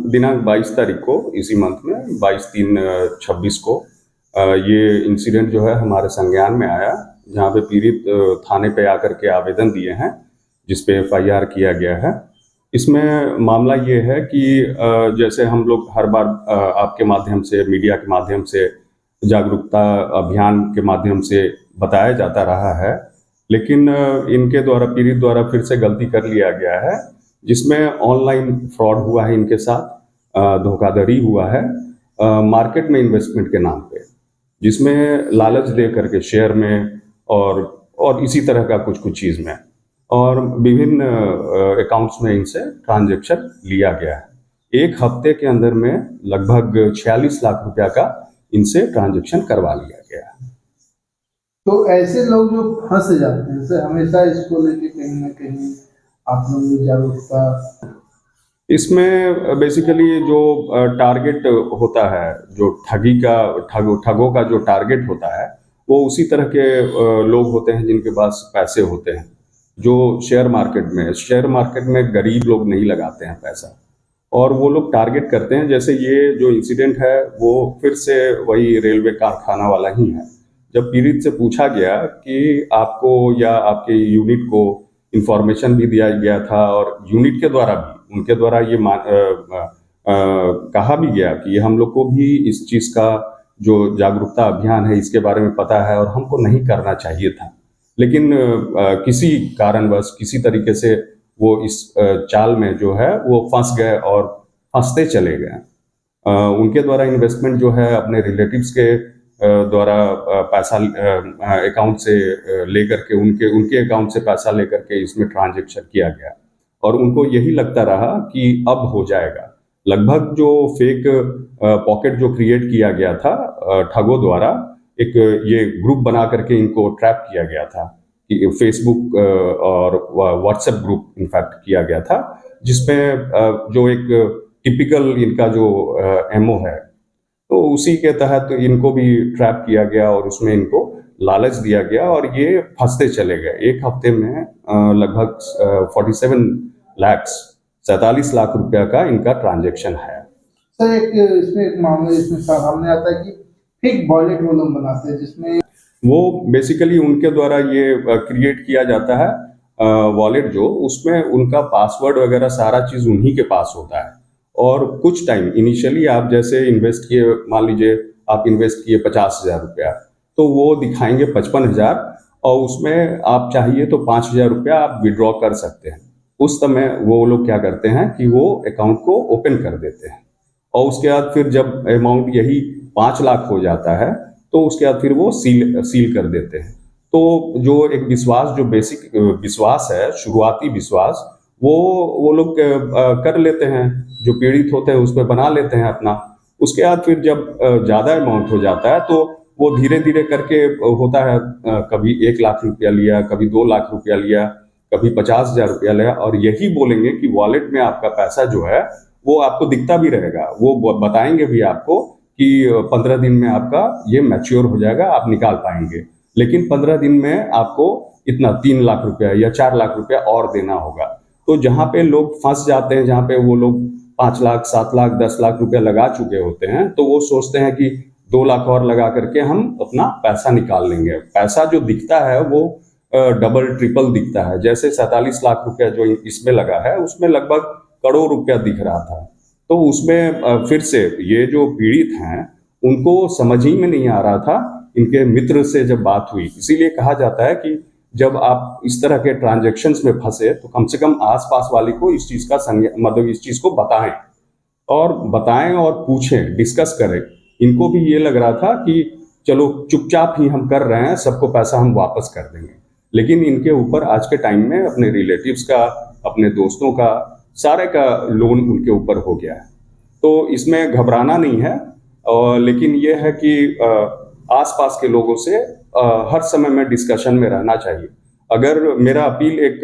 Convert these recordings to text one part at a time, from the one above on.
दिनांक 22 तारीख को इसी मंथ में 22/3/26 को ये इंसिडेंट जो है हमारे संज्ञान में आया, जहाँ पे पीड़ित थाने पे आकर के आवेदन दिए हैं, जिस पे एफआईआर किया गया है। इसमें मामला ये है कि जैसे हम लोग हर बार आपके माध्यम से, मीडिया के माध्यम से, जागरूकता अभियान के माध्यम से बताया जाता रहा है, लेकिन इनके द्वारा, पीड़ित द्वारा फिर से गलती कर लिया गया है, जिसमें ऑनलाइन फ्रॉड हुआ है इनके साथ, धोखाधड़ी हुआ है मार्केट में इन्वेस्टमेंट के नाम पे, जिसमें लालच दे करके शेयर में और इसी तरह का कुछ चीज़ में, और विभिन्न अकाउंट्स में इनसे ट्रांजैक्शन लिया गया है। एक हफ्ते के अंदर में लगभग 46 लाख रुपया का इनसे ट्रांजैक्शन करवा लिया गया है। तो ऐसे लोग जो फंस जाते हैं, सर हमेशा इसको लेके कहीं ना कहीं आप लोगों की जागरूकता, इसमें बेसिकली जो टारगेट होता है, जो ठगों का जो टारगेट होता है, वो उसी तरह के लोग होते हैं जिनके पास पैसे होते हैं, जो शेयर मार्केट में गरीब लोग नहीं लगाते हैं पैसा, और वो लोग टारगेट करते हैं। जैसे ये जो इंसिडेंट है वो फिर से वही रेलवे कारखाना वाला ही है। जब पीड़ित से पूछा गया कि आपको या आपके यूनिट को इंफॉर्मेशन भी दिया गया था, और यूनिट के द्वारा भी, उनके द्वारा ये कहा भी गया कि हम लोग को भी इस चीज़ का जो जागरूकता अभियान है इसके बारे में पता है और हमको नहीं करना चाहिए था, लेकिन किसी कारणवश, किसी तरीके से वो इस चाल में जो है वो फंस गए और फंसते चले गए। उनके द्वारा इन्वेस्टमेंट जो है अपने रिलेटिव्स के द्वारा पैसा अकाउंट से लेकर के, उनके अकाउंट से पैसा लेकर के इसमें ट्रांजैक्शन किया गया, और उनको यही लगता रहा कि अब हो जाएगा। लगभग जो फेक पॉकेट जो क्रिएट किया गया था ठगों द्वारा, एक ये ग्रुप बना करके इनको ट्रैप किया गया था, कि फेसबुक और व्हाट्सएप ग्रुप इनफैक्ट किया गया था, जिसमें जो एक टिपिकल इनका जो एमओ है, तो उसी के तहत इनको भी ट्रैप किया गया और उसमें इनको लालच दिया गया और ये फंसते चले गए। एक हफ्ते में लगभग 47 लाख रुपया का इनका ट्रांजैक्शन है। सर इसमें एक मामला इसमें सामने आता है कि फेक वॉलेट वो लोग बनाते हैं, जिसमें वो बेसिकली उनके द्वारा ये क्रिएट किया जाता है वॉलेट, जो उसमें उनका पासवर्ड वगैरह सारा चीज़ उन्हीं के पास होता है, और कुछ टाइम इनिशियली आप जैसे इन्वेस्ट किए, मान लीजिए आप इन्वेस्ट किए 50,000 रुपया, तो वो दिखाएंगे 55,000, और उसमें आप चाहिए तो 5,000 रुपया आप विड्रॉ कर सकते हैं। उस समय वो लोग क्या करते हैं कि वो अकाउंट को ओपन कर देते हैं, और उसके बाद फिर जब अमाउंट यही 5 लाख हो जाता है तो उसके बाद फिर वो सील कर देते हैं। तो जो एक विश्वास, जो बेसिक विश्वास है, शुरुआती विश्वास, वो लोग कर लेते हैं, जो पीड़ित होते हैं उस पर बना लेते हैं अपना। उसके बाद फिर जब ज़्यादा अमाउंट हो जाता है तो वो धीरे धीरे करके होता है, कभी 1 लाख रुपया लिया, कभी 2 लाख रुपया लिया, कभी 50,000 रुपया लिया, और यही बोलेंगे कि वॉलेट में आपका पैसा जो है वो आपको दिखता भी रहेगा, वो बताएंगे भी आपको कि 15 दिन में आपका ये मैच्योर हो जाएगा, आप निकाल पाएंगे, लेकिन 15 दिन में आपको इतना 3 लाख रुपया या 4 लाख रुपया और देना होगा। तो जहाँ पे लोग फंस जाते हैं, जहाँ पे वो लोग 5 लाख, 7 लाख, 10 लाख रुपया लगा चुके होते हैं, तो वो सोचते हैं कि 2 लाख और लगा करके हम अपना पैसा निकाल लेंगे। पैसा जो दिखता है वो डबल ट्रिपल दिखता है। जैसे 47 लाख रुपया जो इसमें लगा है, उसमें लगभग करोड़ रुपया दिख रहा था। तो उसमें फिर से ये जो पीड़ित हैं उनको समझ ही में नहीं आ रहा था। इनके मित्र से जब बात हुई, इसीलिए कहा जाता है कि जब आप इस तरह के ट्रांजैक्शंस में फंसे तो कम से कम आसपास वाले को इस चीज़ का मतलब इस चीज़ को बताएं और पूछें, डिस्कस करें। इनको भी ये लग रहा था कि चलो चुपचाप ही हम कर रहे हैं, सबको पैसा हम वापस कर देंगे, लेकिन इनके ऊपर आज के टाइम में अपने रिलेटिव्स का, अपने दोस्तों का, सारे का लोन उनके ऊपर हो गया है। तो इसमें घबराना नहीं है, लेकिन ये है कि आसपास के लोगों से हर समय में डिस्कशन में रहना चाहिए। अगर मेरा अपील एक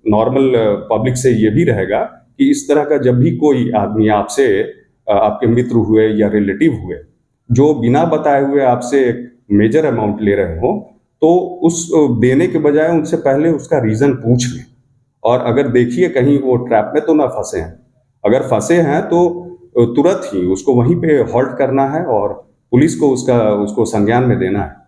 नॉर्मल पब्लिक से ये भी रहेगा कि इस तरह का जब भी कोई आदमी आपसे, आपके मित्र हुए या रिलेटिव हुए, जो बिना बताए हुए आपसे एक मेजर अमाउंट ले रहे हो, तो उस देने के बजाय उनसे पहले उसका रीज़न पूछ लें, और अगर देखिए कहीं वो ट्रैप में तो ना फंसे हैं। अगर फंसे हैं तो तुरंत ही उसको वहीं पे हॉल्ट करना है और पुलिस को उसको संज्ञान में देना है।